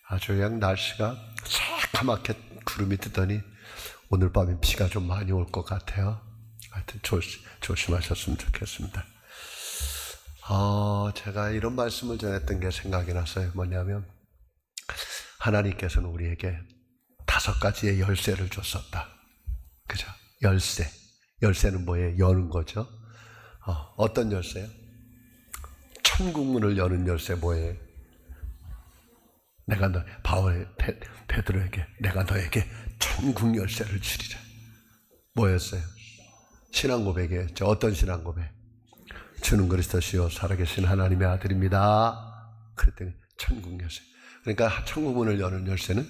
아주 그냥 날씨가 새까맣게 구름이 뜨더니 오늘 밤에 비가 좀 많이 올 것 같아요. 하여튼 조심하셨으면 좋겠습니다. 제가 이런 말씀을 전했던 게 생각이 났어요. 뭐냐면 하나님께서는 우리에게 5가지의 열쇠를 줬었다. 그죠? 열쇠. 열쇠는 뭐예요? 여는 거죠. 어떤 열쇠요? 천국문을 여는 열쇠 뭐예요? 베드로에게 내가 너에게 천국 열쇠를 주리라. 뭐였어요? 신앙 고백이었죠. 어떤 신앙 고백? 주는 그리스도시요 살아계신 하나님의 아들입니다. 그랬더니 천국 열쇠. 그러니까 천국문을 여는 열쇠는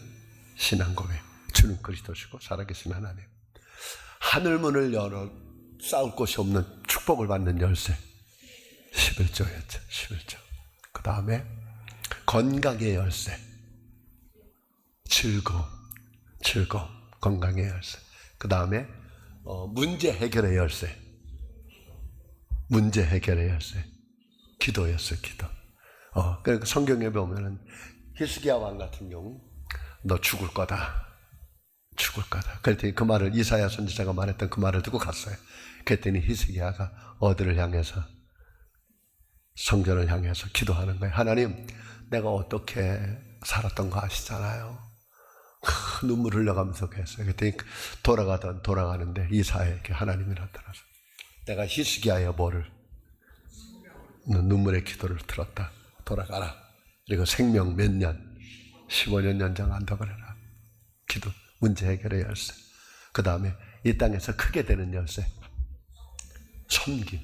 신앙 고백. 주는 그리스도시고 살아계신 하나님. 하늘문을 열어 싸울 곳이 없는 축복을 받는 열쇠. 11조였죠. 11조. 그 다음에 건강의 열쇠. 즐거움, 건강의 열쇠. 그 다음에 문제 해결의 열쇠. 문제 해결의 열쇠. 기도였어요, 기도. 그러니까 성경에 보면은 히스기야 왕 같은 경우 너 죽을 거다. 죽을 거다. 그랬더니 그 말을 이사야 선지자가 말했던 그 말을 듣고 갔어요. 그랬더니 히스기야가 어디를 향해서 성전을 향해서 기도하는 거예요. 하나님, 내가 어떻게 살았던 거 아시잖아요. 눈물 흘려가면서 그랬어요. 그랬더니 돌아가는데 이사야에게 하나님이 나타나서 내가 히스기야의 뭐를 눈물의 기도를 들었다. 돌아가라. 그리고 생명 몇 년 15년 연장한다 그래라. 기도, 문제 해결의 열쇠. 그 다음에 이 땅에서 크게 되는 열쇠. 섬김.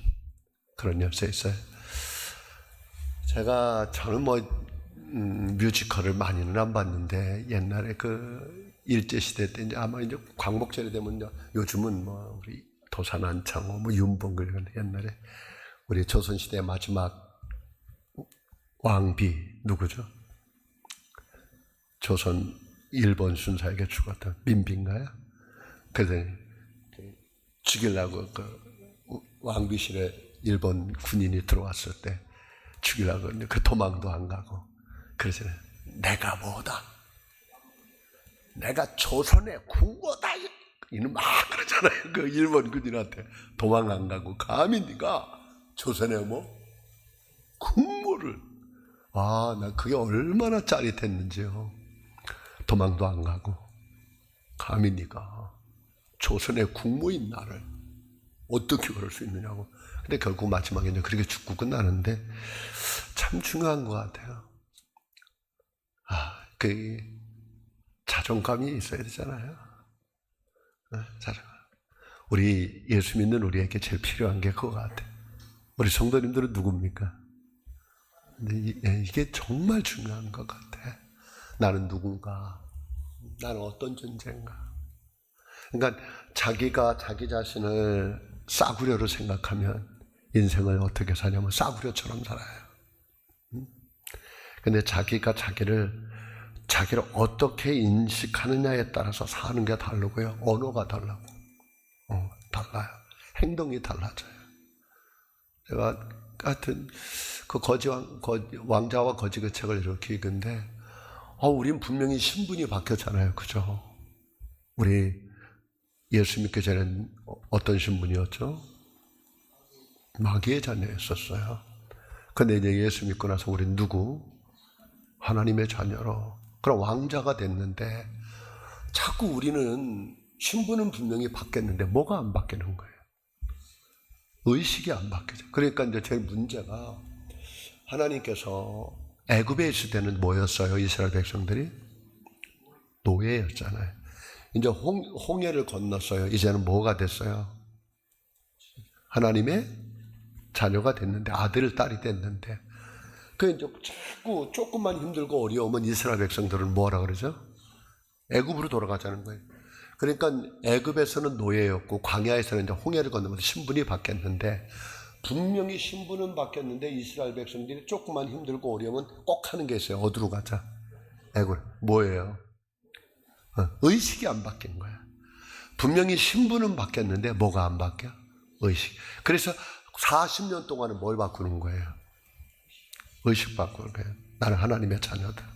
그런 열쇠 있어요. 저는 뮤지컬을 많이는 안 봤는데 옛날에 그 일제시대 때 이제 아마 이제 광복절이 되면 요즘은 우리 도산안창호 윤봉글 이런 옛날에 우리 조선시대의 마지막 왕비 누구죠? 조선 일본 순사에게 죽었던 민비인가요? 그래서 죽이려고 그 왕비실에 일본 군인이 들어왔을 때 죽이려고 했는데 그 도망도 안 가고 그래서 내가 뭐다? 내가 조선의 국모다. 이는 막 그러잖아요. 그 일본 군인한테 도망 안 가고 감히 네가 조선의 국모를. 나 그게 얼마나 짜릿했는지요. 도망도 안 가고 감히 네가 조선의 국모인 나를 어떻게 그럴 수 있느냐고. 근데 결국 마지막에 이제 그렇게 죽고 끝나는데 참 중요한 것 같아요. 그 자존감이 있어야 되잖아요. 자존감. 우리 예수 믿는 우리에게 제일 필요한 게 그거 같아요. 우리 성도님들은 누굽니까? 근데 이게 정말 중요한 것 같아. 나는 누군가? 나는 어떤 존재인가? 그러니까 자기가 자기 자신을 싸구려로 생각하면 인생을 어떻게 사냐면 싸구려처럼 살아요. 근데 자기가 자기를 어떻게 인식하느냐에 따라서 사는 게 다르고요. 언어가 달라요. 행동이 달라져요. 제가 하여튼 그 왕자와 거지 그 책을 이렇게 읽은데 우린 분명히 신분이 바뀌었잖아요. 그죠? 우리 예수 믿기 전에는 어떤 신분이었죠? 마귀의 자녀였었어요. 근데 이제 예수 믿고 나서 우린 누구? 하나님의 자녀로. 그럼 왕자가 됐는데 자꾸 우리는 신분은 분명히 바뀌었는데 뭐가 안 바뀌는 거예요? 의식이 안 바뀌죠. 그러니까 이제 제일 문제가 하나님께서 애굽에 있을 때는 뭐였어요? 이스라엘 백성들이? 노예였잖아요. 이제 홍해를 건넜어요. 이제는 뭐가 됐어요? 하나님의 자녀가 됐는데 아들, 딸이 됐는데 그 이제 자꾸 조금만 힘들고 어려우면 이스라엘 백성들은 뭐라 그러죠? 애굽으로 돌아가자는 거예요. 그러니까 애굽에서는 노예였고 광야에서는 이제 홍해를 건너면서 신분이 바뀌었는데 분명히 신분은 바뀌었는데 이스라엘 백성들이 조금만 힘들고 어려우면 꼭 하는 게 있어요. 어디로 가자? 애굽. 뭐예요? 의식이 안 바뀐 거야. 분명히 신분은 바뀌었는데 뭐가 안 바뀌어? 의식. 그래서 40년 동안은 뭘 바꾸는 거예요? 의식 바꾸는 거예요. 나는 하나님의 자녀다.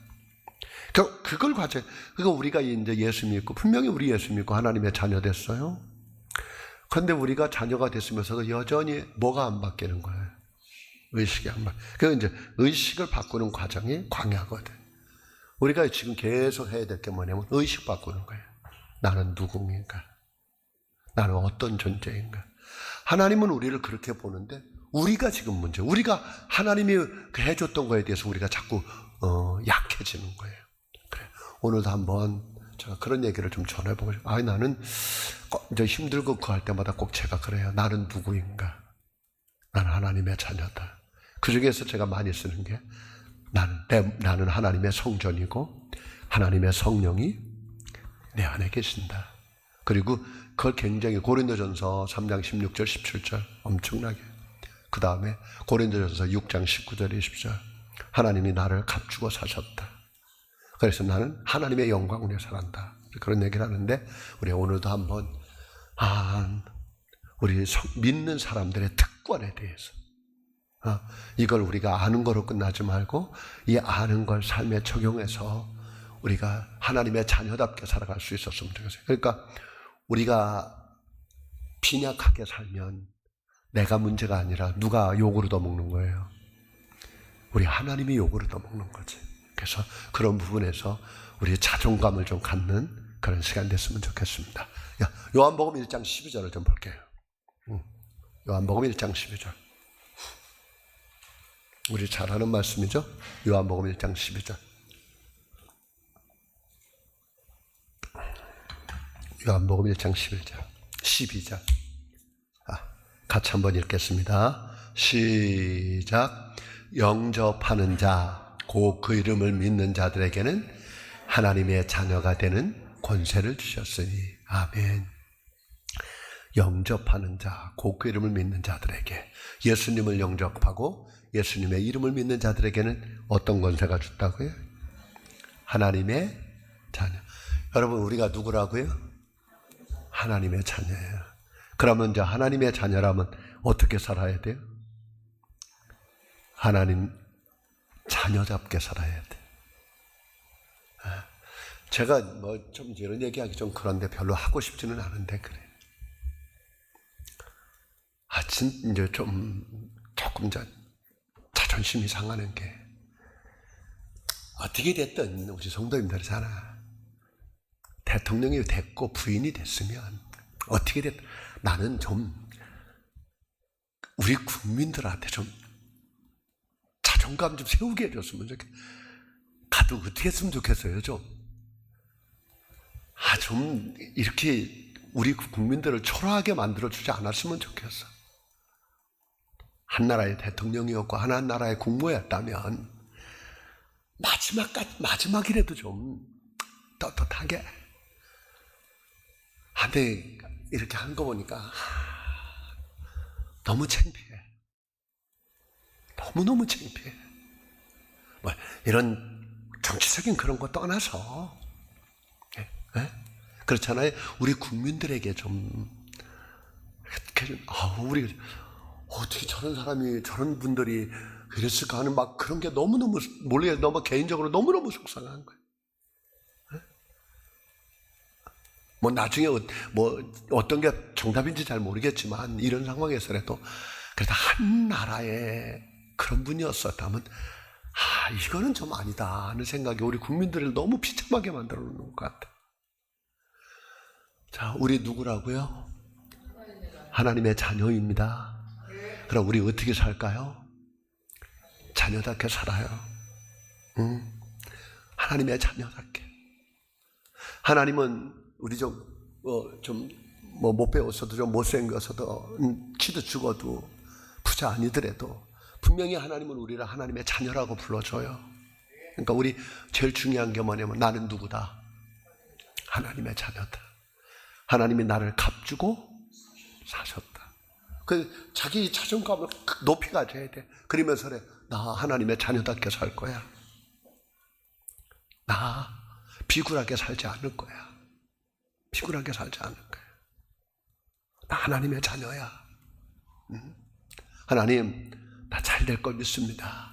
그걸 과제. 그거 우리가 이제 예수 믿고 분명히 우리 예수 믿고 하나님의 자녀 됐어요. 그런데 우리가 자녀가 됐으면서도 여전히 뭐가 안 바뀌는 거예요? 의식이 안 바뀌. 그 이제 의식을 바꾸는 과정이 광야거든. 우리가 지금 계속 해야 될 게 뭐냐면 의식 바꾸는 거예요. 나는 누구인가? 나는 어떤 존재인가? 하나님은 우리를 그렇게 보는데 우리가 지금 문제. 우리가 하나님이 해줬던 거에 대해서 우리가 자꾸 약해지는 거예요. 그래. 오늘도 한번 제가 그런 얘기를 좀 전해보고 싶어요. 나는 이제 힘들고 그 할 때마다 꼭 제가 그래요. 나는 누구인가? 나는 하나님의 자녀다. 그 중에서 제가 많이 쓰는 게 나는 하나님의 성전이고 하나님의 성령이 내 안에 계신다. 그리고 그걸 굉장히 고린도전서 3장 16절 17절 엄청나게, 그 다음에 고린도전서 6장 19절 20절 하나님이 나를 값주고 사셨다. 그래서 나는 하나님의 영광을 위해 살았다. 그런 얘기를 하는데 우리 오늘도 한번 우리 믿는 사람들의 특권에 대해서 이걸 우리가 아는 거로 끝나지 말고 이 아는 걸 삶에 적용해서 우리가 하나님의 자녀답게 살아갈 수 있었으면 좋겠어요. 그러니까 우리가 빈약하게 살면 내가 문제가 아니라 누가 욕을 얻어먹는 거예요? 우리 하나님이 욕을 얻어먹는 거지. 그래서 그런 부분에서 우리 자존감을 좀 갖는 그런 시간 됐으면 좋겠습니다. 요한복음 1장 12절을 좀 볼게요. 요한복음 1장 12절. 우리 잘 아는 말씀이죠? 요한복음 1장 12절. 요한복음 1장 11절. 12절. 같이 한번 읽겠습니다. 시작. 영접하는 자, 곧 그 이름을 믿는 자들에게는 하나님의 자녀가 되는 권세를 주셨으니. 아멘. 영접하는 자, 곧 그 이름을 믿는 자들에게, 예수님을 영접하고 예수님의 이름을 믿는 자들에게는 어떤 권세가 줬다고요? 하나님의 자녀. 여러분, 우리가 누구라고요? 하나님의 자녀예요. 그러면 이제 하나님의 자녀라면 어떻게 살아야 돼요? 하나님 자녀답게 살아야 돼. 제가 뭐 좀 이런 얘기하기 좀 그런데 별로 하고 싶지는 않은데 그래. 이제 조금 자존심이 상하는 게, 어떻게 됐든 우리 성도님들이잖아. 대통령이 됐고 부인이 됐으면 어떻게 됐든 나는 좀 우리 국민들한테 좀 자존감 좀 세우게 해줬으면 좋겠어요. 가도 어떻게 했으면 좋겠어요, 좀. 좀 이렇게 우리 국민들을 초라하게 만들어주지 않았으면 좋겠어. 한 나라의 대통령이었고 한 나라의 국무였다면 마지막이라도 좀 떳떳하게. 근데 이렇게 한 거 보니까 너무 창피해. 너무너무 창피해. 이런 정치적인 그런 거 떠나서, 그렇잖아요. 우리 국민들에게 우리 어떻게 저런 사람이, 저런 분들이 그랬을까 하는 그런 게 너무너무, 몰래 너무 개인적으로 너무너무 속상한 거예요. 나중에 어떤 게 정답인지 잘 모르겠지만 이런 상황에서라도 그래도 한 나라의 그런 분이었었다면 이거는 좀 아니다 하는 생각이 우리 국민들을 너무 비참하게 만들어 놓는 것 같아요. 자, 우리 누구라고요? 하나님의 자녀입니다. 그럼 우리 어떻게 살까요? 자녀답게 살아요. 하나님의 자녀답게. 하나님은 우리 못 배웠어도 좀 못생겼어도 키도 죽어도 부자 아니더라도 분명히 하나님은 우리를 하나님의 자녀라고 불러줘요. 그러니까 우리 제일 중요한 게 뭐냐면 나는 누구다? 하나님의 자녀다. 하나님이 나를 값주고 사셨다. 자기 자존감을 높이 가져야 돼. 그러면서 그래, 나 하나님의 자녀답게 살 거야. 나 비굴하게 살지 않을 거야. 비굴하게 살지 않을 거야. 나 하나님의 자녀야. 하나님, 나 잘 될 걸 믿습니다.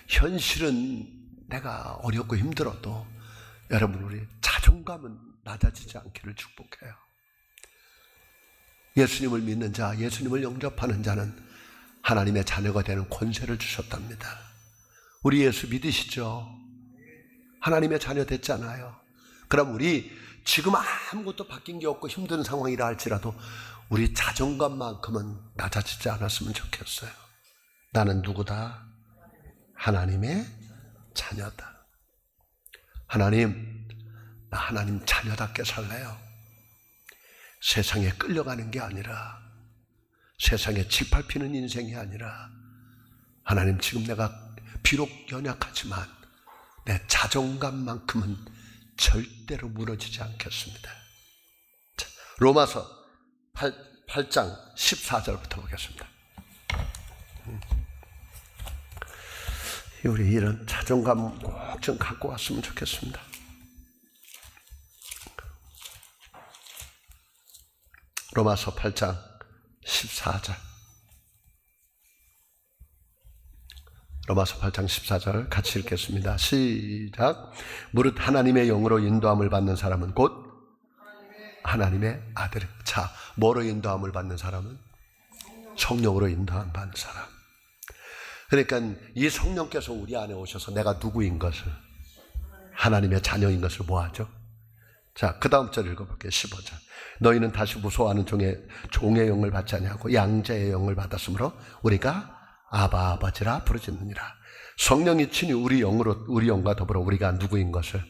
현실은 내가 어렵고 힘들어도 여러분, 우리 자존감은 낮아지지 않기를 축복해요. 예수님을 믿는 자, 예수님을 영접하는 자는 하나님의 자녀가 되는 권세를 주셨답니다. 우리 예수 믿으시죠? 하나님의 자녀 됐잖아요. 그럼 우리 지금 아무것도 바뀐 게 없고 힘든 상황이라 할지라도 우리 자존감만큼은 낮아지지 않았으면 좋겠어요. 나는 누구다? 하나님의 자녀다. 하나님, 나 하나님 자녀답게 살래요. 세상에 끌려가는 게 아니라, 세상에 짓밟히는 인생이 아니라, 하나님, 지금 내가 비록 연약하지만 내 자존감만큼은 절대로 무너지지 않겠습니다. 자, 로마서 8장 14절부터 보겠습니다. 우리 이런 자존감 꼭 좀 갖고 왔으면 좋겠습니다. 로마서 8장 14절. 로마서 8장 14절 같이 읽겠습니다. 시작. 무릇 하나님의 영으로 인도함을 받는 사람은 곧 하나님의 아들. 자, 뭐로 인도함을 받는 사람은? 성령으로 인도함 받는 사람. 그러니까 이 성령께서 우리 안에 오셔서 내가 누구인 것을, 하나님의 자녀인 것을 뭐하죠? 자, 그 다음 절 읽어볼게요. 15절. 너희는 다시 무서워하는 종의 영을 받지 아니하고 양자의 영을 받았으므로 우리가 아바 아버지라 부르짖느니라. 성령이 친히 우리 영과 더불어 우리가 누구인 것을,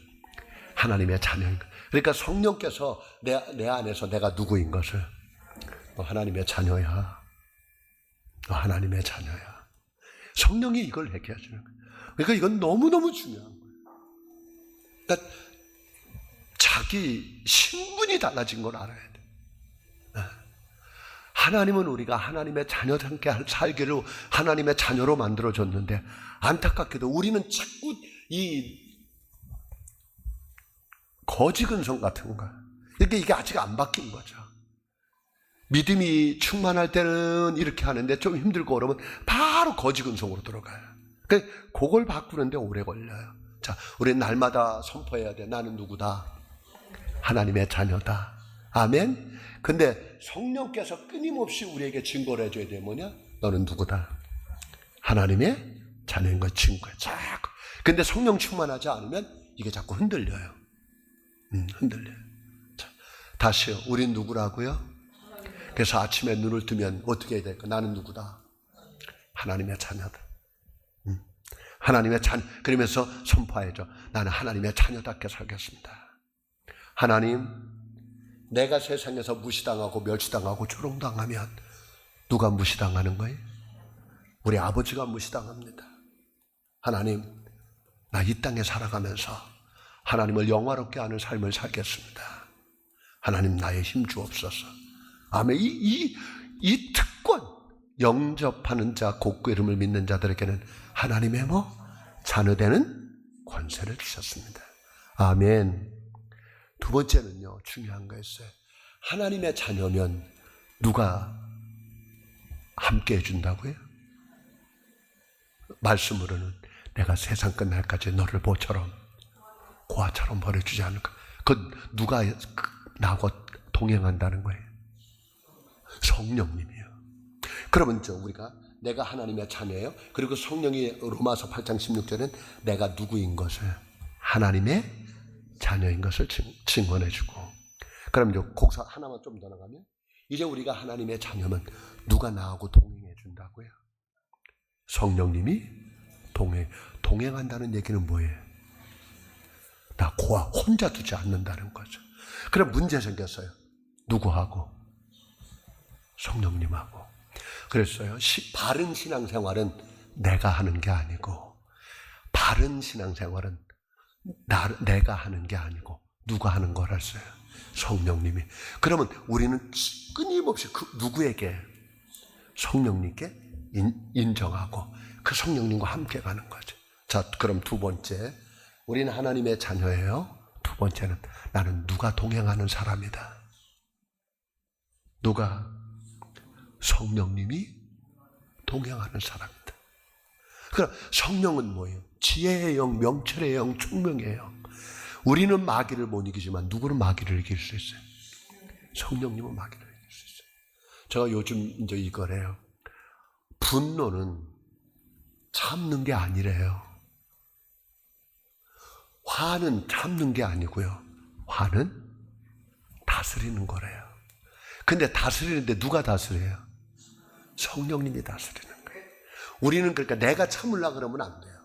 하나님의 자녀인 것. 그러니까 성령께서 내 안에서 내가 누구인 것을, 너 하나님의 자녀야. 너 하나님의 자녀야. 성령이 이걸 얘기해 주는 거예요. 그러니까 이건 너무너무 중요한 거예요. 그러니까 자기 신분이 달라진 걸 알아야 돼. 하나님은 우리가 하나님의 자녀답게 살기를 하나님의 자녀로 만들어줬는데, 안타깝게도 우리는 자꾸 이 거지 근성 같은 거, 이게 아직 안 바뀐 거죠. 믿음이 충만할 때는 이렇게 하는데 좀 힘들고 그러면 바로 거지 근성으로 들어가요. 그러니까 그걸 바꾸는데 오래 걸려요. 자, 우리는 날마다 선포해야 돼. 나는 누구다? 하나님의 자녀다. 아멘. 근데 성령께서 끊임없이 우리에게 증거를 해줘야 돼. 뭐냐? 너는 누구다? 하나님의 자녀인 걸 증거해. 자꾸. 근데 성령 충만하지 않으면 이게 자꾸 흔들려요. 흔들려요. 자, 다시요. 우린 누구라고요? 그래서 아침에 눈을 뜨면 어떻게 해야 될까? 나는 누구다? 하나님의 자녀다. 하나님의 자녀. 그러면서 선포해줘. 나는 하나님의 자녀답게 살겠습니다. 하나님, 내가 세상에서 무시당하고 멸시당하고 조롱당하면 누가 무시당하는 거예요? 우리 아버지가 무시당합니다. 하나님, 나 이 땅에 살아가면서 하나님을 영화롭게 하는 삶을 살겠습니다. 하나님, 나의 힘 주옵소서. 아멘. 이 특권, 영접하는 자, 곧 그 이름을 믿는 자들에게는 하나님의 자녀되는 권세를 주셨습니다. 아멘. 두 번째는요, 중요한 거 있어요. 하나님의 자녀면 누가 함께 해준다고요? 말씀으로는 내가 세상 끝날까지 너를 보처럼 고아처럼 버려주지 않을까. 누가 나하고 동행한다는 거예요? 성령님이요. 그러면 우리가 내가 하나님의 자녀예요. 그리고 성령이 로마서 8장 16절은 내가 누구인 것을, 하나님의 자녀인 것을 증언해주고. 그럼 이제 곡사 하나만 좀 더 나가면, 이제 우리가 하나님의 자녀면 누가 나하고 동행해준다고요? 성령님이 동행한다는 얘기는 뭐예요? 나 고아 혼자 두지 않는다는 거죠. 그럼 문제 생겼어요. 누구하고? 성령님하고. 그랬어요. 바른 신앙생활은 내가 하는 게 아니고, 바른 신앙생활은 내가 하는 게 아니고 누가 하는 거랬어요? 성령님이. 그러면 우리는 끊임없이 누구에게? 성령님께 인정하고 그 성령님과 함께 가는 거죠. 자, 그럼 두 번째, 우리는 하나님의 자녀예요. 두 번째는 나는 누가 동행하는 사람이다. 누가? 성령님이 동행하는 사람이다. 그럼 성령은 뭐예요? 지혜의 영, 명철의 영, 총명의 영. 우리는 마귀를 못 이기지만 누구는 마귀를 이길 수 있어요? 성령님은 마귀를 이길 수 있어요. 제가 요즘 이제 이거래요. 분노는 참는 게 아니래요. 화는 참는 게 아니고요. 화는 다스리는 거래요. 근데 다스리는데 누가 다스려요? 성령님이 다스리는 거예요. 우리는 그러니까 내가 참으려고 그러면 안 돼요.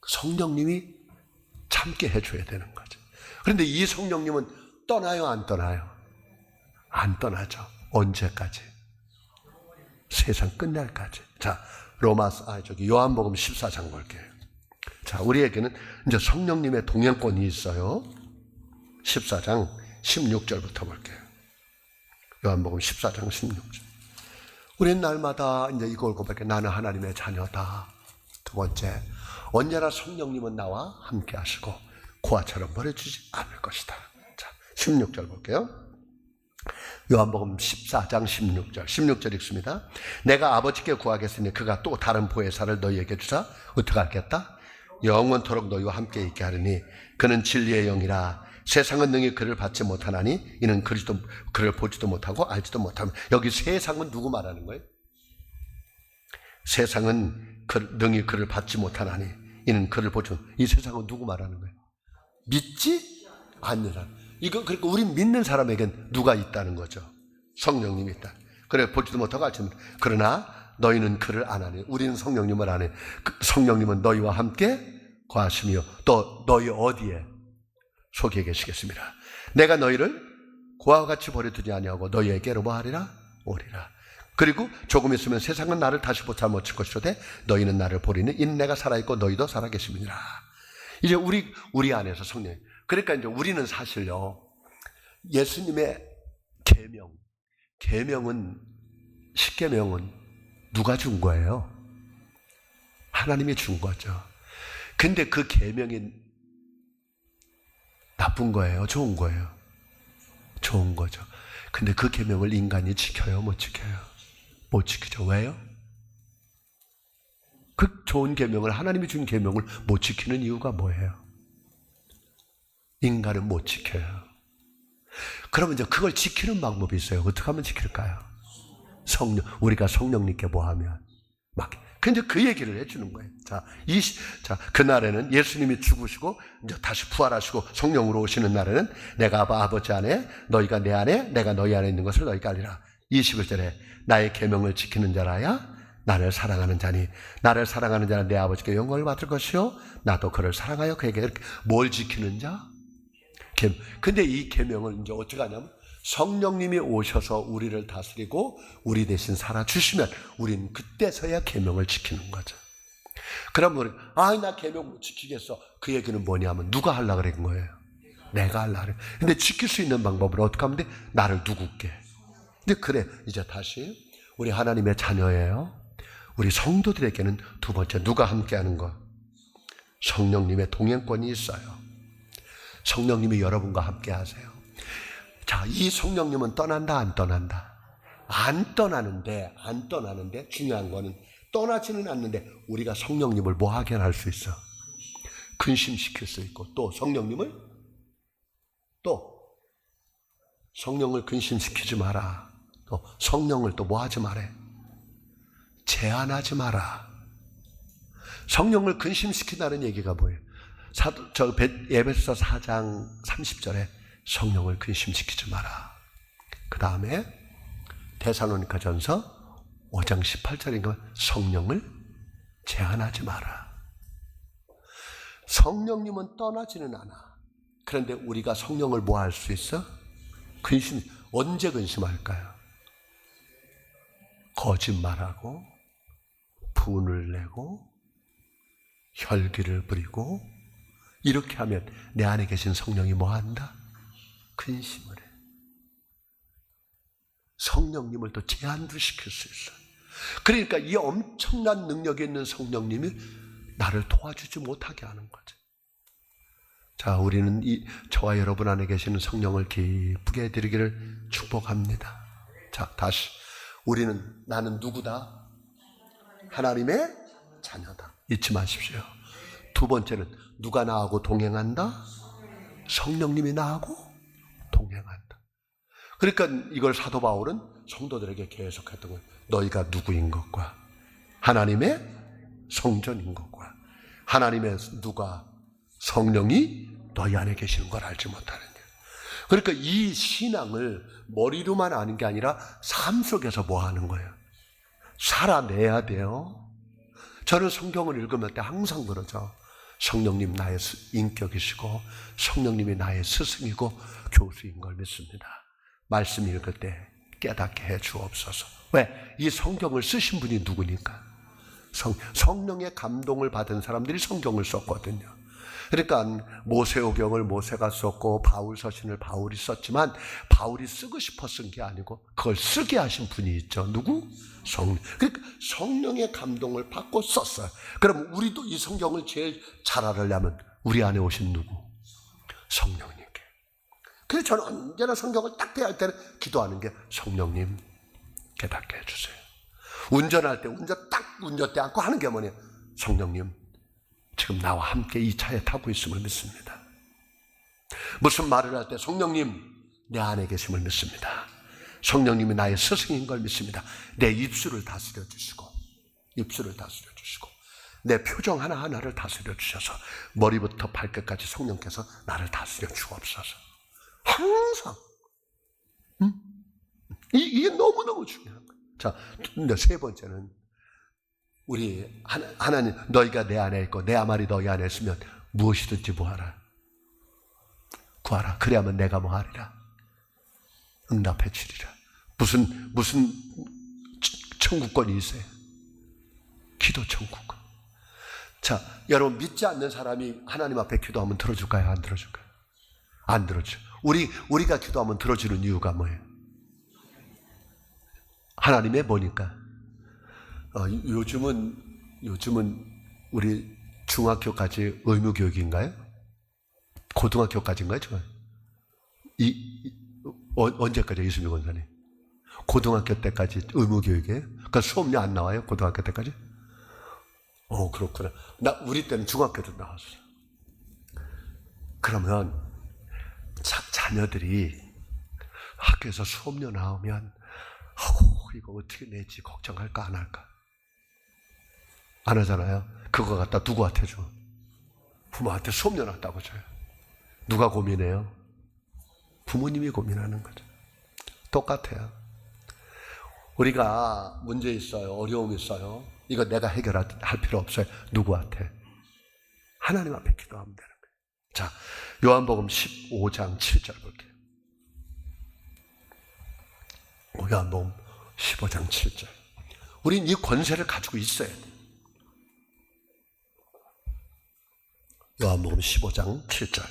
성령님이 참게 해줘야 되는 거죠. 그런데 이 성령님은 떠나요, 안 떠나요? 안 떠나죠. 언제까지? 세상 끝날까지. 자, 요한복음 14장 볼게요. 자, 우리에게는 이제 성령님의 동행권이 있어요. 14장 16절부터 볼게요. 요한복음 14장 16절. 우리는 날마다 이제 이걸 고백해. 나는 하나님의 자녀다. 두 번째, 언제나 성령님은 나와 함께 하시고 고아처럼 버려주지 않을 것이다. 자, 16절 볼게요. 요한복음 14장 16절 읽습니다. 내가 아버지께 구하겠으니 그가 또 다른 보혜사를 너희에게 주사 어떻게 하겠다? 영원토록 너희와 함께 있게 하리니 그는 진리의 영이라. 세상은 능히 그를 받지 못하나니 이는 그를 보지도 못하고 알지도 못하며. 여기 세상은 누구 말하는 거예요? 세상은 능히 그를 받지 못하나니 이는 그를 보지 못하고. 이 세상은 누구 말하는 거예요? 믿지 않는 사람. 이거 그러니까 우리 믿는 사람에겐 누가 있다는 거죠? 성령님이 있다. 그래 보지도 못하고 알지도 못하고. 그러나 너희는 그를 안 하니. 우리는 성령님을 안 해. 성령님은 너희와 함께 거하시며 또 너희 어디에? 속에 계시겠습니다. 내가 너희를 고아와 같이 버려두지 아니하고 너희에게로 뭐 하리라? 오리라. 그리고 조금 있으면 세상은 나를 다시 보지 못할 것이로되 너희는 나를 보리니 이는 내가 살아있고 너희도 살아계심이니라. 이제 우리 안에서 성령. 그러니까 이제 우리는 사실요, 예수님의 계명은 10계명은 누가 준 거예요? 하나님이 준 거죠. 근데 그 계명이 나쁜 거예요? 좋은 거예요? 좋은 거죠. 근데 그 계명을 인간이 지켜요? 못 지켜요? 못 지키죠. 왜요? 그 좋은 계명을, 하나님이 준 계명을 못 지키는 이유가 뭐예요? 인간은 못 지켜요. 그러면 이제 그걸 지키는 방법이 있어요. 어떻게 하면 지킬까요? 우리가 성령님께 뭐 하면? 근데 그 얘기를 해주는 거예요. 자, 그날에는 예수님이 죽으시고, 이제 다시 부활하시고, 성령으로 오시는 날에는 내가 아버지 안에, 너희가 내 안에, 내가 너희 안에 있는 것을 너희가 알리라. 21절에 나의 계명을 지키는 자라야 나를 사랑하는 자니, 나를 사랑하는 자는 내 아버지께 영광을 받을 것이요, 나도 그를 사랑하여 그에게 뭘 지키는 자? 근데 이 계명을 이제 어떻게 하냐면, 성령님이 오셔서 우리를 다스리고 우리 대신 살아주시면 우리는 그때서야 계명을 지키는 거죠. 그러면 나 계명 못 지키겠어. 그 얘기는 뭐냐면 누가 하려고 그런 거예요? 내가 하려고 그래. 근데 지킬 수 있는 방법은 어떻게 하면 돼? 나를 누구게. 근데 그래, 이제 다시 우리 하나님의 자녀예요. 우리 성도들에게는 두 번째 누가 함께하는 거? 성령님의 동행권이 있어요. 성령님이 여러분과 함께 하세요. 자, 이 성령님은 떠난다, 안 떠난다? 안 떠나는데 중요한 거는 떠나지는 않는데 우리가 성령님을 뭐 하게 할 수 있어? 근심시킬 수 있고, 또 성령을 근심시키지 마라. 또 성령을 또 뭐 하지 마래? 제한하지 마라. 성령을 근심시킨다는 얘기가 뭐예요? 에베소서 4장 30절에 성령을 근심시키지 마라. 그 다음에 데살로니가전서 5장 18절인가 성령을 제한하지 마라. 성령님은 떠나지는 않아. 그런데 우리가 성령을 뭐 할 수 있어? 언제 근심할까요? 거짓말하고 분을 내고 혈기를 부리고 이렇게 하면 내 안에 계신 성령이 뭐 한다? 근심을 해. 성령님을 또 제한도 시킬 수 있어. 그러니까 이 엄청난 능력이 있는 성령님이 나를 도와주지 못하게 하는 거죠. 자, 우리는 저와 여러분 안에 계시는 성령을 기쁘게 해드리기를 축복합니다. 자, 다시 나는 누구다? 하나님의 자녀다. 잊지 마십시오. 두 번째는 누가 나하고 동행한다? 성령님이 나하고 동행한다. 그러니까 이걸 사도 바울은 성도들에게 계속했던 거예요. 너희가 누구인 것과 하나님의 성전인 것과 하나님의 누가 성령이 너희 안에 계시는 걸 알지 못하느냐. 그러니까 이 신앙을 머리로만 아는 게 아니라 삶 속에서 뭐 하는 거예요? 살아내야 돼요. 저는 성경을 읽으면 때 항상 그러죠. 성령님 나의 인격이시고 성령님이 나의 스승이고 교수인 걸 믿습니다. 말씀 읽을 때 깨닫게 해 주옵소서. 왜? 이 성경을 쓰신 분이 누구니까? 성령의 감동을 받은 사람들이 성경을 썼거든요. 그러니까 모세오경을 모세가 썼고 바울 서신을 바울이 썼지만 바울이 쓰고 싶어 쓴 게 아니고 그걸 쓰게 하신 분이 있죠. 누구? 성령. 그러니까 성령의 감동을 받고 썼어요. 그럼 우리도 이 성경을 제일 잘 알으려면 우리 안에 오신 누구? 성령님께. 그래서 저는 언제나 성경을 딱 대할 때는 기도하는 게 성령님 깨닫게 해주세요. 운전할 때 운전대 안고 하는 게 뭐냐? 성령님 지금 나와 함께 이 차에 타고 있음을 믿습니다. 무슨 말을 할 때 성령님 내 안에 계심을 믿습니다. 성령님이 나의 스승인 걸 믿습니다. 내 입술을 다스려 주시고 내 표정 하나하나를 다스려 주셔서 머리부터 발끝까지 성령께서 나를 다스려 주옵소서. 항상 이게 너무너무 중요한 거예요. 자, 근데 세 번째는 우리 하나님 너희가 내 안에 있고 내 말이 너희 안에 있으면 무엇이든지 구하라. 그래야만 내가 뭐하리라? 응답해 주리라. 무슨 천국권이 있어요? 기도 천국권. 자, 여러분 믿지 않는 사람이 하나님 앞에 기도하면 들어줄까요? 안 들어줄까요? 안 들어줘. 우리가 기도하면 들어주는 이유가 뭐예요? 하나님의 뭐니까? 요즘은 우리 중학교까지 의무교육인가요? 고등학교까지인가요? 언제까지 이수미 권사님? 고등학교 때까지 의무교육이에요? 그러니까 수업료 안 나와요? 고등학교 때까지? 그렇구나. 우리 때는 중학교 때 나왔어요. 그러면 자녀들이 학교에서 수업료 나오면 이거 어떻게 내지 걱정할까 안 할까? 안 하잖아요. 그거 갖다 누구한테 줘? 부모한테 수업료 났다고 줘요. 누가 고민해요? 부모님이 고민하는 거죠. 똑같아요. 우리가 문제 있어요. 어려움 있어요. 이거 내가 해결할 필요 없어요. 누구한테? 하나님 앞에 기도하면 되는 거예요. 자, 요한복음 15장 7절 볼게요. 요한복음 15장 7절. 우린 이 권세를 가지고 있어야 돼요. 요한복음 15장 7절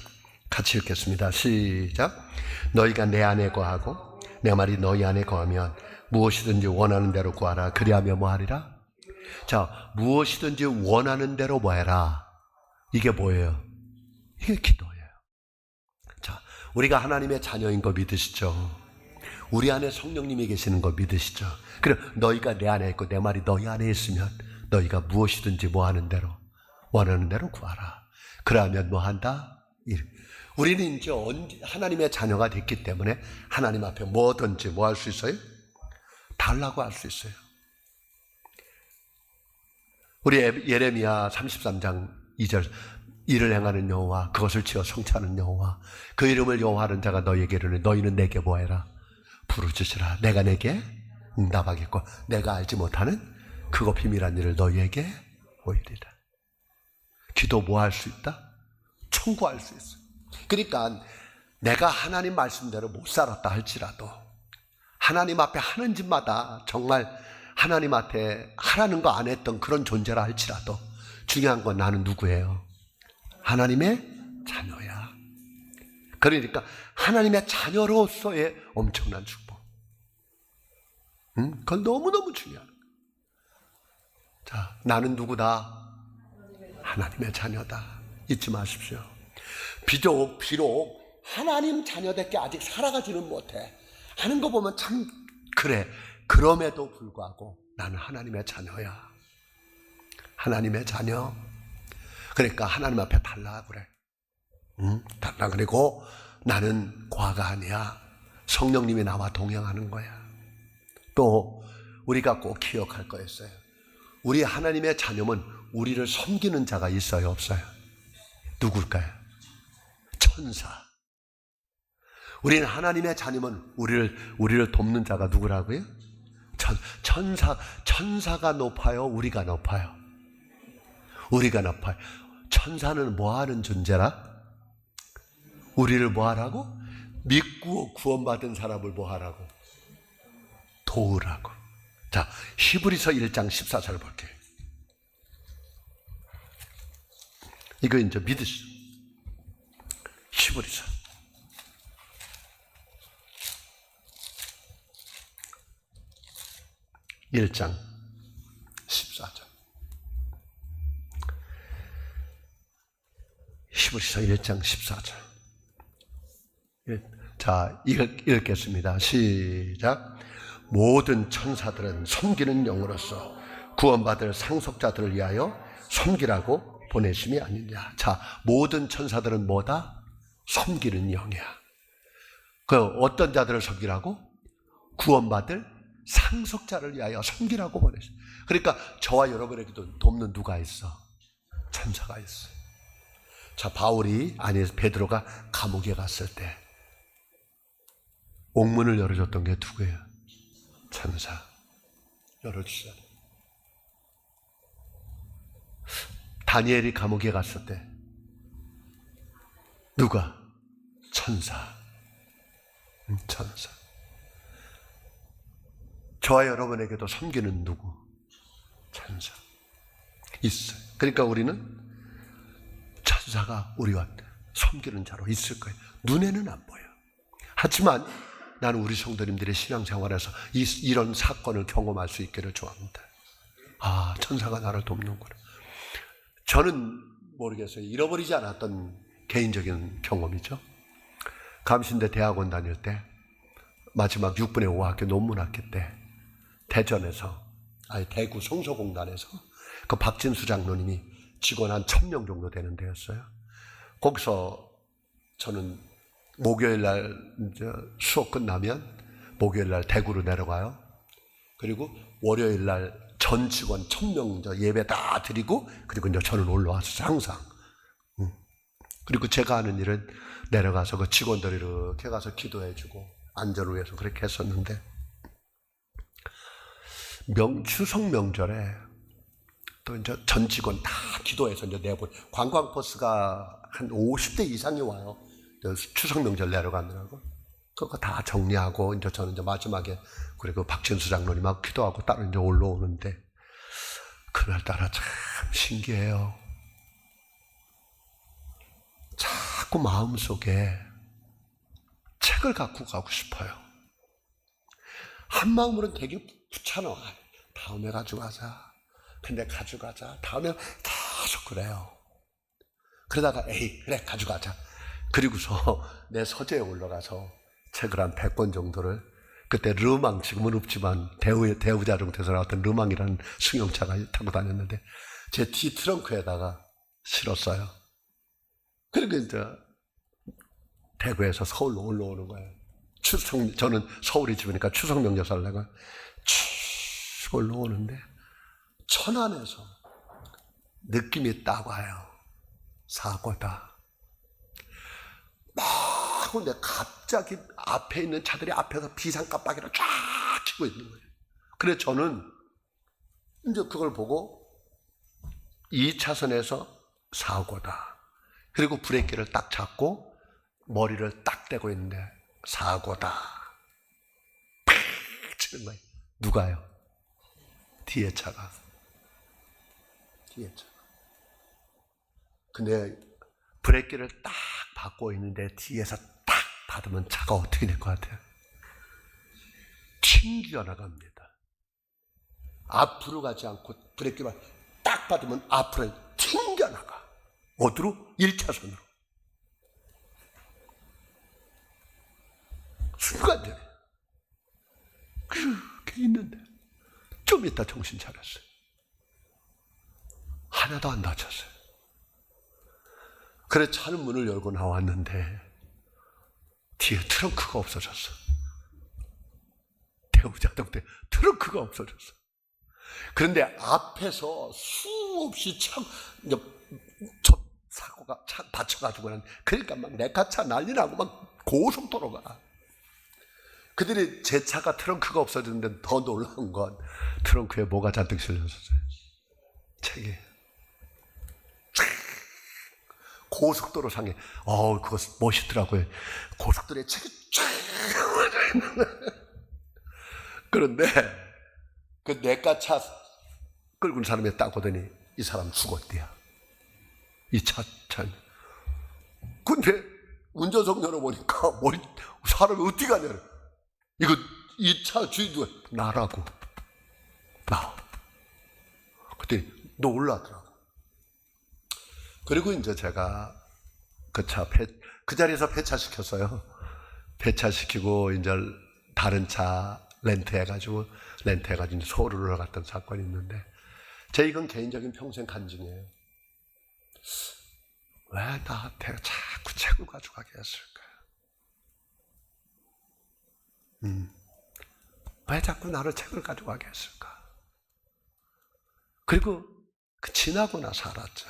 같이 읽겠습니다. 시작. 너희가 내 안에 거하고 내 말이 너희 안에 거하면 무엇이든지 원하는 대로 구하라. 그리하면 뭐하리라? 자, 무엇이든지 원하는 대로 뭐해라. 이게 뭐예요? 이게 기도예요. 자, 우리가 하나님의 자녀인 거 믿으시죠? 우리 안에 성령님이 계시는 거 믿으시죠? 그래, 너희가 내 안에 있고 내 말이 너희 안에 있으면 너희가 무엇이든지 뭐하는 대로 원하는 대로 구하라. 그러면 뭐한다? 우리는 이제 하나님의 자녀가 됐기 때문에 하나님 앞에 뭐든지 뭐 할 수 있어요? 달라고 할 수 있어요. 우리 예레미야 33장 2절 이를 행하는 여호와 그것을 지어 성취하는 여호와 그 이름을 여호와하는 자가 너희에게 이르니 너희는 내게 뭐해라? 부르짖으라. 내가 내게 응답하겠고 내가 알지 못하는 그거 비밀한 일을 너희에게 보이리라. 기도 뭐 할 수 있다? 청구할 수 있어. 그러니까 내가 하나님 말씀대로 못 살았다 할지라도 하나님 앞에 하는 짓마다 정말 하나님 앞에 하라는 거 안 했던 그런 존재라 할지라도 중요한 건 나는 누구예요? 하나님의 자녀야. 그러니까 하나님의 자녀로서의 엄청난 축복. 그건 너무너무 중요한 거예요. 자, 나는 누구다? 하나님의 자녀다. 잊지 마십시오. 비록 하나님 자녀답게 아직 살아가지는 못해. 하는 거 보면 참 그래. 그럼에도 불구하고 나는 하나님의 자녀야. 하나님의 자녀. 그러니까 하나님 앞에 달라 그래. 달라. 그리고 나는 과가 아니야. 성령님이 나와 동행하는 거야. 또 우리가 꼭 기억할 거 있어요. 우리 하나님의 자녀면 우리를 섬기는 자가 있어요, 없어요? 누굴까요? 천사. 우리는 하나님의 자녀면 우리를 돕는 자가 누구라고요? 천사가 높아요, 우리가 높아요? 우리가 높아요. 천사는 뭐 하는 존재라? 우리를 뭐 하라고? 믿고 구원받은 사람을 뭐 하라고? 도우라고. 자, 히브리서 1장 14절 볼게요. 이거 이제 믿으시죠. 히브리서 1장 14절. 히브리서 1장 14절. 자, 읽겠습니다. 시작. 모든 천사들은 섬기는 영으로서 구원받을 상속자들을 위하여 섬기라고 보내심이 아니냐. 자, 모든 천사들은 뭐다? 섬기는 영이야. 그 어떤 자들을 섬기라고? 구원받을 상속자를 위하여 섬기라고 보내심. 그러니까 저와 여러분에게도 돕는 누가 있어? 천사가 있어. 자, 베드로가 감옥에 갔을 때 옥문을 열어줬던 게 누구예요? 천사. 열어주셔야 돼. 다니엘이 감옥에 갔을 때 누가? 천사. 천사. 저와 여러분에게도 섬기는 누구? 천사. 있어요. 그러니까 우리는 천사가 우리와 섬기는 자로 있을 거예요. 눈에는 안 보여. 하지만 나는 우리 성도님들의 신앙생활에서 이런 사건을 경험할 수 있기를 좋아합니다. 아, 천사가 나를 돕는구나. 저는 모르겠어요. 잃어버리지 않았던 개인적인 경험이죠. 감신대 대학원 다닐 때 마지막 6분의 5 학기 논문학기 때 대구 성서공단에서 그 박진수 장로님이 직원 한 1000명 정도 되는 데였어요. 거기서 저는 목요일 날 이제 수업 끝나면 목요일 날 대구로 내려가요. 그리고 월요일 날 전 직원 1000명 예배 다 드리고 그리고 이제 저는 올라왔어요. 항상. 그리고 제가 하는 일은 내려가서 그 직원들 이렇게 가서 기도해주고 안전을 위해서 그렇게 했었는데 추석 명절에 또 이제 전 직원 다 기도해서 이제 내보내. 관광버스가 한 50대 이상이 와요. 추석 명절 내려가느라고. 그거 다 정리하고 이제 저는 이제 마지막에 그리고 박진수 장로님하고 기도하고 따로 이제 올라오는데 그날따라 참 신기해요. 자꾸 마음속에 책을 갖고 가고 싶어요. 한 마음으로는 되게 귀찮아. 다음에 가져가자. 근데 가져가자. 다음에 계속 그래요. 그러다가 그래 가져가자. 그리고서 내 서재에 올라가서 책을 한 100권 정도를 그때 르망, 지금은 없지만 대우자동차에서 나왔던 르망이라는 승용차가 타고 다녔는데 제 뒤 트렁크에다가 실었어요. 그리고 이제 대구에서 서울로 올라오는 거예요. 저는 서울이 집이니까 추석 명절 살다가 쭉 올라오는데 천안에서 느낌이 딱 와요. 사고다. 막 근데 갑자기 앞에 있는 차들이 앞에서 비상깜빡이를 쫙 켜고 있는 거예요. 그래서 저는 이제 그걸 보고 2차선에서 사고다. 그리고 브레이크를 딱 잡고 머리를 딱 대고 있는데 사고다. 팍 치는 거예요. 누가요? 뒤에 차가. 근데 브레이크를 딱 밟고 있는데 뒤에서 딱 받으면 차가 어떻게 될 것 같아요? 튕겨 나갑니다. 앞으로 가지 않고 브레이크를 딱 받으면 앞으로 튕겨 나가. 어디로? 1차선으로. 순간적으로. 그렇게 있는데 좀 이따 정신 차렸어요. 하나도 안 다쳤어요. 그래 차는 문을 열고 나왔는데 뒤에 트렁크가 없어졌어. 대우자동차 트렁크가 없어졌어. 그런데 앞에서 수없이 사고가 차 받쳐가지고 그러니까 막 내카차 난리 나고 막 고속도로가. 그들이 제 차가 트렁크가 없어졌는데 더 놀라운 건 트렁크에 뭐가 잔뜩 실렸었어요. 책이. 고속도로 상에 그거 멋있더라고요. 고속도로에 책이 쫙 그런데 그 내가 차 끌고 온 사람이 딱 오더니 이 사람 죽었대요. 이 차. 근데 운전석 열어보니까 사람이 어떻게 가냐. 이 차 주인 누가? 나라고. 나. 그때 놀라더라고. 그리고 이제 제가 그 자리에서 폐차시켰어요. 폐차시키고 이제 다른 차 렌트해가지고 서울을 올라갔던 사건이 있는데, 이건 개인적인 평생 간증이에요. 왜 나한테 자꾸 책을 가져가게 했을까? 왜 자꾸 나를 책을 가져가게 했을까? 그리고 지나고 나서 알았죠.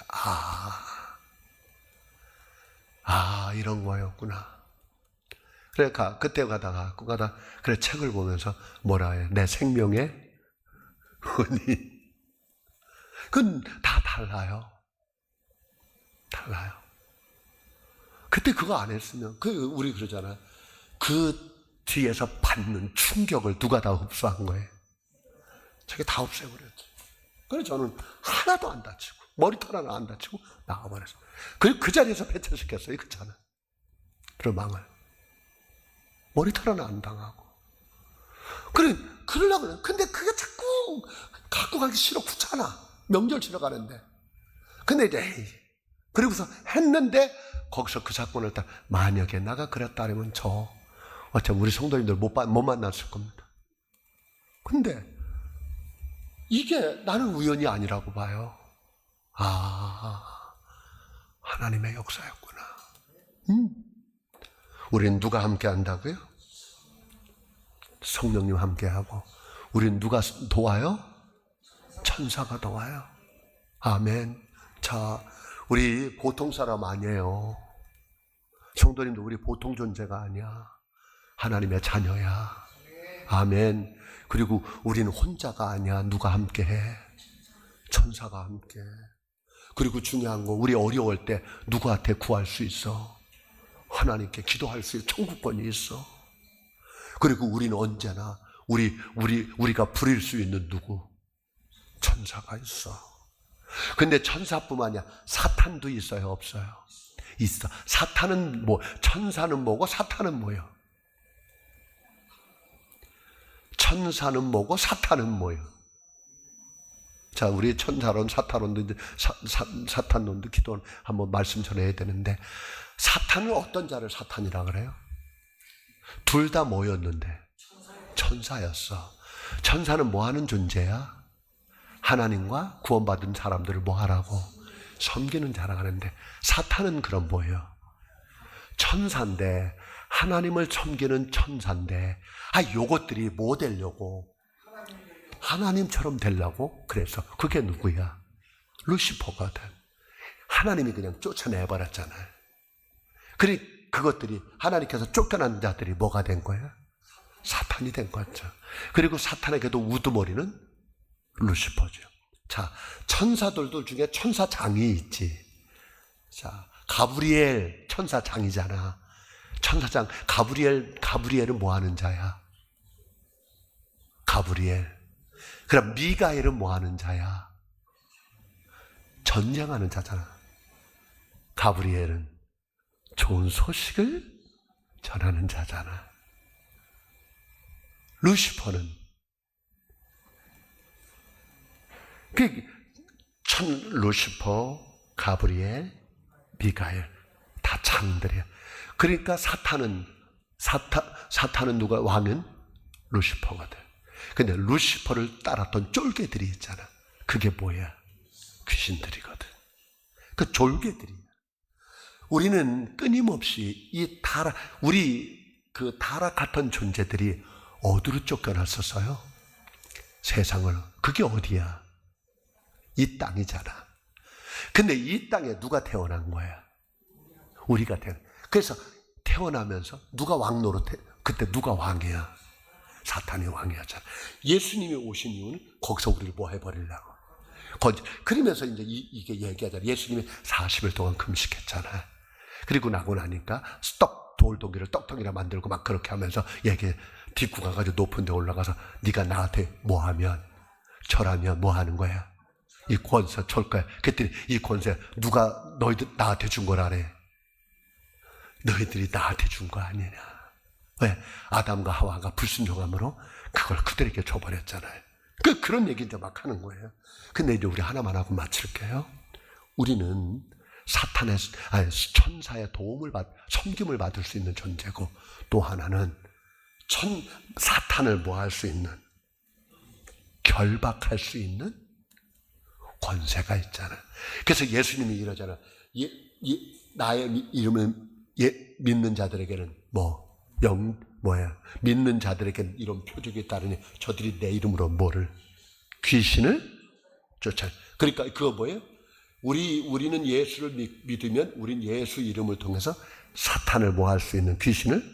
이런 거였구나. 그래, 그때 가다가 그래, 책을 보면서 뭐라 해? 내 생명의 은이. 그건 다 달라요. 그때 그거 안 했으면, 우리 그러잖아요. 그 뒤에서 받는 충격을 누가 다 흡수한 거예요? 저게 다 없애버렸죠. 그래서 저는 하나도 안 다치고, 머리털 하나 안 다치고 나가버렸어요. 그 자리에서 폐차시켰어요, 그 차는. 망을. 머리털 하나 안 당하고. 그러려고. 근데 그게 자꾸 갖고 가기 싫어, 귀찮아. 명절 지러 가는데. 근데 이제, 그리고서 했는데, 거기서 그 사건을 딱, 만약에 나가 그랬다면 어차피 우리 성도님들 못 만났을 겁니다. 근데, 이게 나는 우연이 아니라고 봐요. 하나님의 역사였구나. 우린 누가 함께 한다고요? 성령님 함께하고. 우린 누가 도와요? 천사가 도와요. 아멘. 자, 우리 보통 사람 아니에요. 성도님도 우리 보통 존재가 아니야. 하나님의 자녀야. 아멘. 그리고 우리는 혼자가 아니야. 누가 함께해? 천사가 함께해. 그리고 중요한 거, 우리 어려울 때 누구한테 구할 수 있어? 하나님께 기도할 수 있어. 천국권이 있어. 그리고 우리는 언제나 우리가 부릴 수 있는 누구? 천사가 있어. 근데 천사뿐만 아니라 사탄도 있어요, 없어요? 있어. 사탄은 천사는 뭐고 사탄은 뭐예요? 천사는 뭐고 사탄은 뭐예요? 자, 우리 천사론, 사탄론도 사탄론도 기도 한번 말씀 전해야 되는데, 사탄은 어떤 자를 사탄이라 그래요? 둘 다 뭐였는데? 천사였어. 천사는 뭐 하는 존재야? 하나님과 구원받은 사람들을 뭐 하라고? 섬기는 자라 하는데, 사탄은 그럼 뭐예요? 천사인데, 하나님을 섬기는 천사인데, 요것들이 뭐 되려고? 하나님처럼 되려고? 그래서 그게 누구야? 루시퍼거든. 하나님이 그냥 쫓아내버렸잖아요. 그것들이 하나님께서 쫓겨난 자들이 뭐가 된 거야? 사탄이 된 거죠. 그리고 사탄에게도 우두머리는 루시퍼죠. 자, 천사들도 중에 천사장이 있지. 자, 가브리엘 천사장이잖아. 천사장 가브리엘은 뭐 하는 자야? 가브리엘. 그럼 미가엘은 뭐 하는 자야? 전쟁하는 자잖아. 가브리엘은 좋은 소식을 전하는 자잖아. 루시퍼는 루시퍼, 가브리엘, 미가엘 다 장들이야. 그러니까 사탄은 누가 왕은? 루시퍼거든. 근데 루시퍼를 따랐던 쫄개들이 있잖아. 그게 뭐야? 귀신들이거든. 그 졸개들이야. 우리는 끊임없이 우리 그 타락 같은 존재들이 어디로 쫓겨났었어요? 세상을. 그게 어디야? 이 땅이잖아. 근데 이 땅에 누가 태어난 거야? 우리가 그래서 태어나면서 누가 그때 누가 왕이야? 사탄이 왕이었잖아. 예수님이 오신 이유는 거기서 우리를 뭐 해버리려고. 그러면서 이제 이게 얘기하잖아. 예수님이 40일 동안 금식했잖아. 그리고 나고 나니까 돌덩이를 떡덩이라 만들고 막 그렇게 하면서 딛고 가가지고 높은 데 올라가서 네가 나한테 뭐 하면, 절하면 뭐 하는 거야? 이 권세 줄 거야. 그랬더니 이 권세 누가 너희들 나한테 준 거라래? 너희들이 나한테 준 거 아니냐? 왜? 아담과 하와가 불순종함으로 그걸 그들에게 줘버렸잖아요. 그런 얘기 이제 막 하는 거예요. 근데 이제 우리 하나만 하고 마칠게요. 우리는 천사의 섬김을 받을 수 있는 존재고, 또 하나는 사탄을 뭐 할 수 있는, 결박할 수 있는 권세가 있잖아. 그래서 예수님이 이러잖아. 나의 이름을 믿는 자들에게는 믿는 자들에게는 이런 표적이 따르니 저들이 내 이름으로 귀신을 쫓아. 그러니까 그거 뭐예요? 우리는 예수를 믿으면 우린 예수 이름을 통해서 사탄을 뭐 할 수 있는, 귀신을,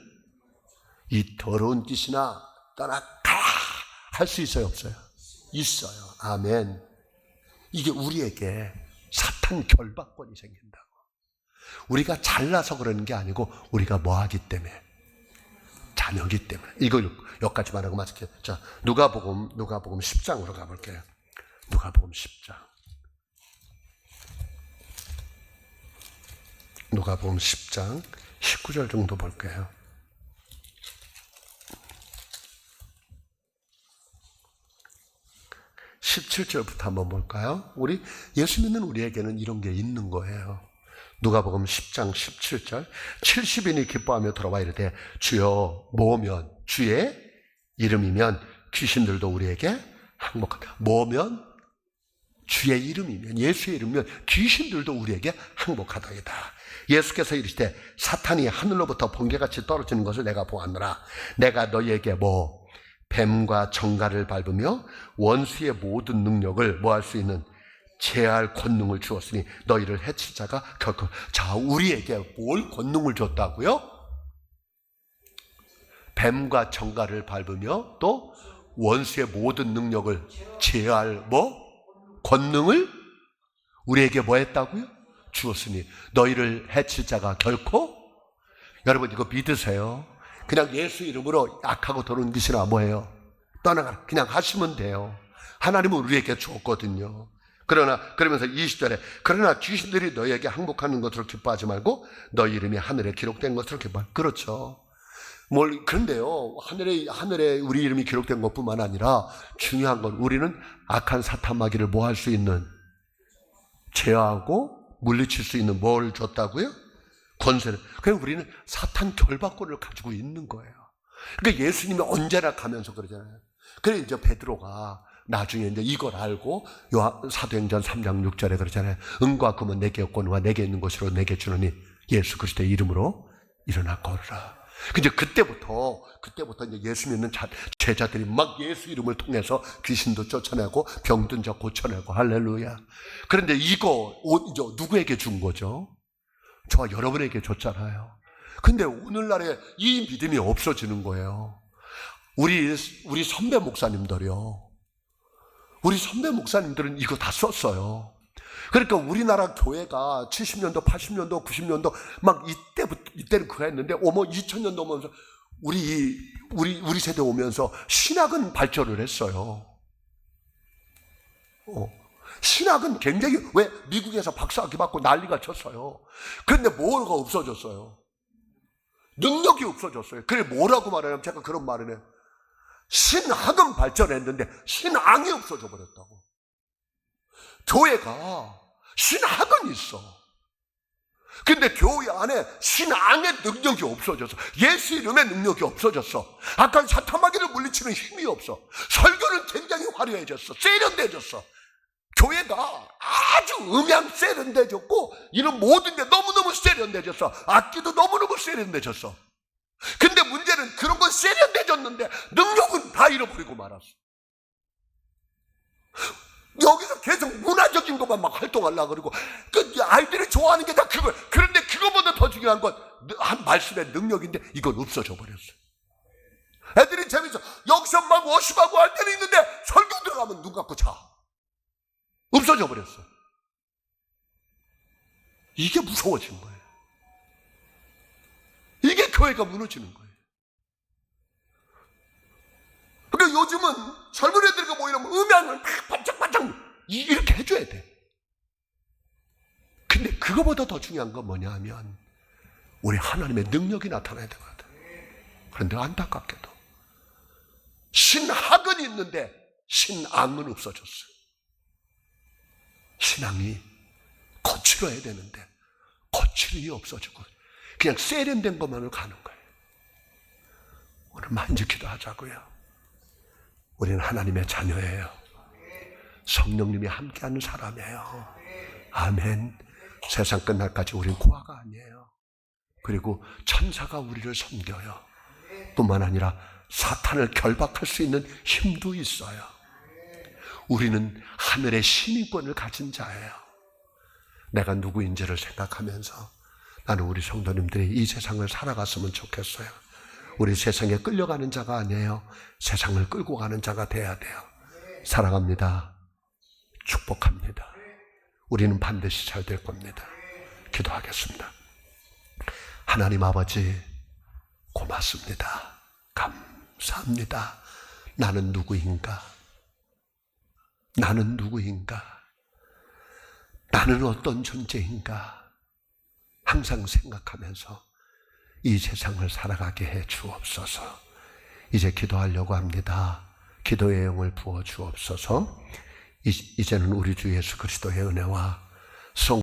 이 더러운 귀신아 떠나가라 할 수 있어요, 없어요? 있어요. 아멘. 이게 우리에게 사탄 결박권이 생긴다고. 우리가 잘나서 그러는 게 아니고 우리가 뭐 하기 때문에, 자녀기 때문에. 이거 여기까지만 하고 마칠게요. 자, 누가복음 10장으로 가볼게요. 누가복음 10장. 누가복음 10장 19절 정도 볼게요. (17절부터) 한번 볼까요? 예수 믿는 우리에게는 이런 게 있는 거예요. 누가복음 10장 17절. 70인이 기뻐하며 돌아와 이르되 주여 뭐면, 주의 이름이면 귀신들도 우리에게 항복하다. 뭐면, 주의 이름이면, 예수의 이름이면 귀신들도 우리에게 항복하다이다. 예수께서 이르시되 사탄이 하늘로부터 번개같이 떨어지는 것을 내가 보았노라. 내가 너희에게 뱀과 정갈을 밟으며 원수의 모든 능력을 뭐 할 수 있는, 제할 권능을 주었으니 너희를 해칠 자가 결코. 자, 우리에게 뭘 권능을 줬다고요? 뱀과 정갈을 밟으며 또 원수의 모든 능력을 제할 권능을 우리에게 뭐 했다고요? 주었으니 너희를 해칠 자가 결코. 여러분 이거 믿으세요? 그냥 예수 이름으로 악하고 더러운 귀신아 뭐예요? 떠나가라. 그냥 하시면 돼요. 하나님은 우리에게 주었거든요. 그러면서 20절에 그러나 귀신들이 너희에게 항복하는 것으로 기뻐하지 말고 너희 이름이 하늘에 기록된 것으로 기뻐하라. 그렇죠. 그런데요, 하늘에 우리 이름이 기록된 것뿐만 아니라 중요한 건 우리는 악한 사탄 마귀를 뭐 할 수 있는, 제어하고 물리칠 수 있는 뭘 줬다고요? 권세를. 그냥 우리는 사탄 결박권을 가지고 있는 거예요. 그러니까 예수님이 언제나 가면서 그러잖아요. 그래 이제 베드로가 나중에 이제 이걸 알고 사도행전 3장 6절에 그러잖아요. 은과 금은 내게 없거니와 내게 있는 것으로 내게 주노니 예수 그리스도의 이름으로 일어나 걸으라. 근데 그때부터 이제 예수 믿는 제자들이 막 예수 이름을 통해서 귀신도 쫓아내고 병든 자 고쳐내고 할렐루야. 그런데 이거 이제 누구에게 준 거죠? 저와 여러분에게 줬잖아요. 근데 오늘날에 이 믿음이 없어지는 거예요. 우리 선배 목사님들이요. 우리 선배 목사님들은 이거 다 썼어요. 그러니까 우리나라 교회가 70년도, 80년도, 90년도 막 이때는 그거 했는데 2000년도 오면서 우리 세대 오면서 신학은 발전을 했어요. 신학은 굉장히, 왜? 미국에서 박사학위 받고 난리가 쳤어요. 그런데 뭐가 없어졌어요? 능력이 없어졌어요. 그래 뭐라고 말하냐면 제가 그런 말을 해요. 신학은 발전했는데 신앙이 없어져 버렸다고. 교회가 신학은 있어. 근데 교회 안에 신앙의 능력이 없어졌어. 예수 이름의 능력이 없어졌어. 아까 사탄마귀를 물리치는 힘이 없어. 설교는 굉장히 화려해졌어. 세련돼졌어. 교회가 아주 음향 세련돼졌고 이런 모든 게 너무너무 세련돼졌어. 악기도 너무너무 세련돼졌어. 근데 문제는 그런 건 세련돼졌는데 능력은 다 잃어버리고 말았어. 여기서 계속 문화적인 것만 막 활동하려고 그러고 그 아이들이 좋아하는 게 다 그거야. 그런데 그거보다 더 중요한 건 한 말씀의 능력인데 이건 없어져 버렸어. 애들이 재밌어. 여기서 막 워십하고 할 때는 있는데 설교 들어가면 눈 감고 자. 없어져 버렸어. 이게 무서워진 거예요. 이게 교회가 무너지는 거예요. 그러니까 요즘은 젊은 애들이 모이면 음향을 막 반짝반짝 이렇게 해줘야 돼. 근데 그거보다 더 중요한 건 뭐냐 하면 우리 하나님의 능력이 나타나야 되거든. 그런데 안타깝게도 신학은 있는데 신앙은 없어졌어요. 신앙이 거칠어야 되는데 거칠이 없어지고 그냥 세련된 것만으로 가는 거예요. 오늘 만지 기도하자고요. 우리는 하나님의 자녀예요. 성령님이 함께하는 사람이에요. 아멘. 세상 끝날까지 우리는 고아가 아니에요. 그리고 천사가 우리를 섬겨요. 뿐만 아니라 사탄을 결박할 수 있는 힘도 있어요. 우리는 하늘의 시민권을 가진 자예요. 내가 누구인지를 생각하면서 나는 우리 성도님들이 이 세상을 살아갔으면 좋겠어요. 우리 세상에 끌려가는 자가 아니에요. 세상을 끌고 가는 자가 돼야 돼요. 사랑합니다. 축복합니다. 우리는 반드시 잘 될 겁니다. 기도하겠습니다. 하나님 아버지 고맙습니다. 감사합니다. 나는 누구인가? 나는 누구인가? 나는 어떤 존재인가? 항상 생각하면서 이 세상을 살아가게 해 주옵소서. 이제 기도하려고 합니다. 기도의 영을 부어 주옵소서. 이제는 우리 주 예수 그리스도의 은혜와 성